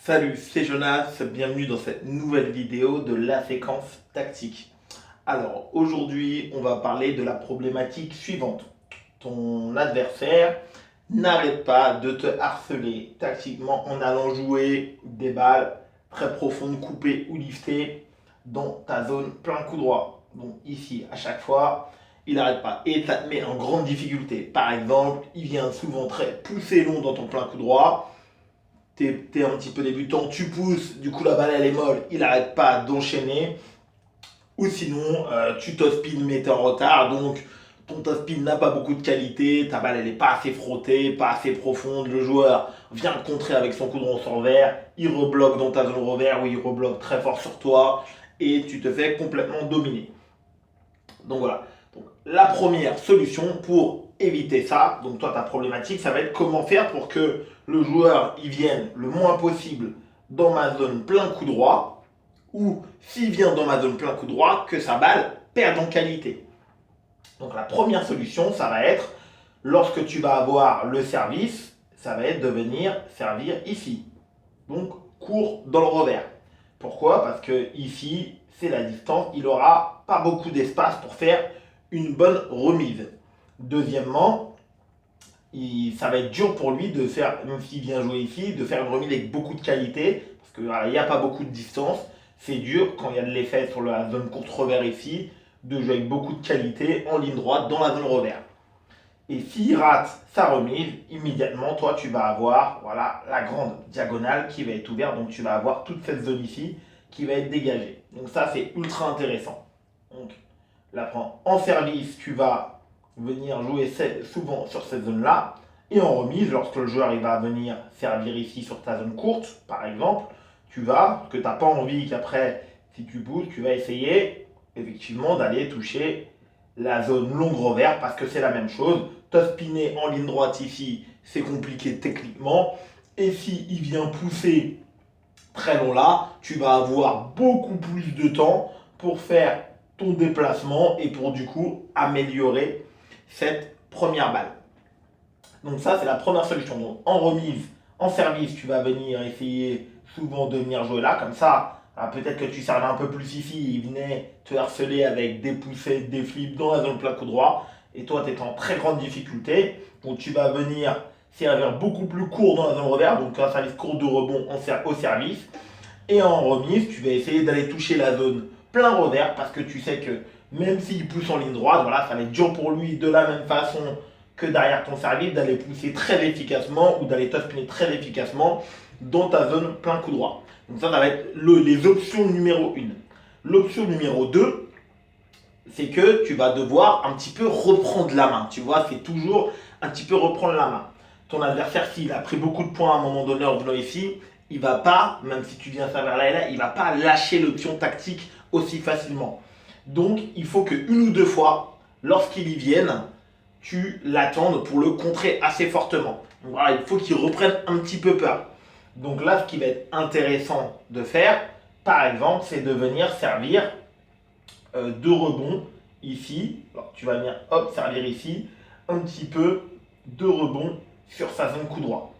Salut, c'est Jonas, bienvenue dans cette nouvelle vidéo de la séquence tactique. Alors aujourd'hui, on va parler de la problématique suivante. Ton adversaire n'arrête pas de te harceler tactiquement en allant jouer des balles très profondes, coupées ou liftées dans ta zone plein coup droit. Donc ici, à chaque fois, il n'arrête pas et ça te met en grande difficulté. Par exemple, il vient souvent très poussé long dans ton plein coup droit. T'es un petit peu débutant, tu pousses, du coup la balle elle est molle, il n'arrête pas d'enchaîner. Ou sinon, tu top-spin mais t'es en retard, donc ton top-spin n'a pas beaucoup de qualité, ta balle elle n'est pas assez frottée, pas assez profonde, le joueur vient te contrer avec son coup de rond revers, il rebloque dans ta zone revers ou il rebloque très fort sur toi et tu te fais complètement dominer. Donc voilà. Donc, la première solution pour éviter ça, donc toi ta problématique, ça va être comment faire pour que le joueur il vienne le moins possible dans ma zone plein coup droit, ou s'il vient dans ma zone plein coup droit, que sa balle perde en qualité. Donc la première solution, ça va être, lorsque tu vas avoir le service, ça va être de venir servir ici. Donc court dans le revers. Pourquoi? Parce que ici, c'est la distance, il n'aura pas beaucoup d'espace pour faire une bonne remise. Deuxièmement, ça va être dur pour lui de faire, même s'il vient jouer ici, de faire une remise avec beaucoup de qualité, parce qu'il n'y a pas beaucoup de distance. C'est dur quand il y a de l'effet sur la zone courte revers ici, de jouer avec beaucoup de qualité en ligne droite dans la zone revers. Et s'il rate sa remise, immédiatement, toi, tu vas avoir voilà, la grande diagonale qui va être ouverte. Donc, tu vas avoir toute cette zone ici qui va être dégagée. Donc, ça, c'est ultra intéressant. Donc, là, en service, tu vas venir jouer souvent sur cette zone-là. Et en remise, lorsque le joueur il va venir servir ici sur ta zone courte, par exemple, tu vas, parce que tu n'as pas envie qu'après, si tu pousses, tu vas essayer effectivement d'aller toucher la zone longue revers parce que c'est la même chose. Top spinner en ligne droite ici, c'est compliqué techniquement. Et si il vient pousser très long là, tu vas avoir beaucoup plus de temps pour faire ton déplacement et pour du coup améliorer cette première balle. Donc ça, c'est la première solution. Donc en remise, en service, tu vas venir essayer souvent de venir jouer là. Comme ça, peut-être que tu servais un peu plus ici. Il venait te harceler avec des poussées, des flips dans la zone plein coup droit. Et toi, tu es en très grande difficulté. Donc tu vas venir servir beaucoup plus court dans la zone revers. Donc un service court de rebond au service. Et en remise, tu vas essayer d'aller toucher la zone plein revers parce que tu sais que même s'il pousse en ligne droite, voilà, ça va être dur pour lui de la même façon que derrière ton service d'aller pousser très efficacement ou d'aller top-spinner très efficacement dans ta zone plein coup droit. Donc ça va être les options numéro 1. L'option numéro 2, c'est que tu vas devoir un petit peu reprendre la main. Tu vois, c'est toujours un petit peu reprendre la main. Ton adversaire, s'il a pris beaucoup de points à un moment donné en venant ici, il va pas, même si tu viens servir là et là, il va pas lâcher l'option tactique aussi facilement. Donc, il faut que une ou deux fois, lorsqu'il y vienne, tu l'attendes pour le contrer assez fortement. Donc voilà, il faut qu'il reprenne un petit peu peur. Donc là, ce qui va être intéressant de faire, par exemple, c'est de venir servir deux rebonds ici. Alors, tu vas venir hop, servir ici, un petit peu de rebond sur sa zone coup droit.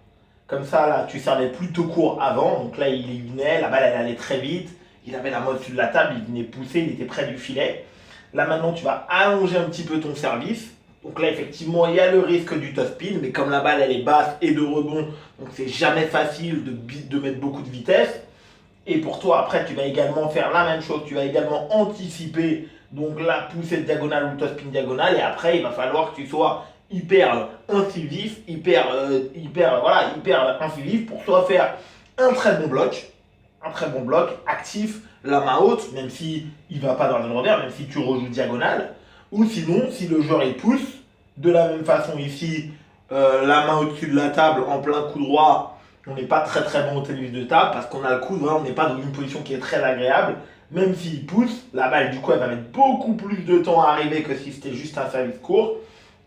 Comme ça, là, tu servais plutôt court avant. Donc là, il venait, la balle, elle allait très vite. Il avait la main au-dessus de la table, il venait pousser, il était près du filet. Là, maintenant, tu vas allonger un petit peu ton service. Donc là, effectivement, il y a le risque du top spin, mais comme la balle, elle est basse et de rebond, donc c'est jamais facile de mettre beaucoup de vitesse. Et pour toi, après, tu vas également faire la même chose. Tu vas également anticiper donc la poussée diagonale ou le top spin diagonale. Et après, il va falloir que tu sois hyper incisif, hyper incisif pour soit faire un très bon bloc, actif, la main haute, même si il va pas dans le revers, même si tu rejoues diagonale. Ou sinon, si le joueur il pousse, de la même façon ici, la main au-dessus de la table en plein coup droit, on n'est pas très très bon au tennis de table parce qu'on a le coude, on n'est pas dans une position qui est très agréable. Même s'il pousse, la balle du coup elle va mettre beaucoup plus de temps à arriver que si c'était juste un service court.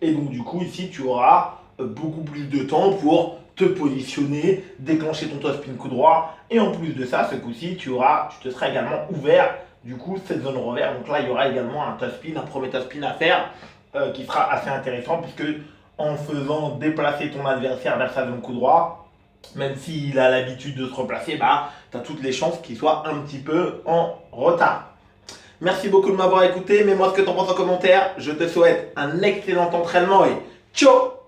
Et donc du coup ici tu auras beaucoup plus de temps pour te positionner, déclencher ton top spin coup droit. Et en plus de ça, ce coup-ci, tu te seras également ouvert du coup cette zone revers. Donc là il y aura également un top spin, un premier top spin à faire qui sera assez intéressant puisque en faisant déplacer ton adversaire vers sa zone coup droit, Même s'il a l'habitude de se replacer, bah, tu as toutes les chances qu'il soit un petit peu en retard. Merci beaucoup de m'avoir écouté. Mets-moi ce que tu en penses en commentaire. Je te souhaite un excellent entraînement et ciao!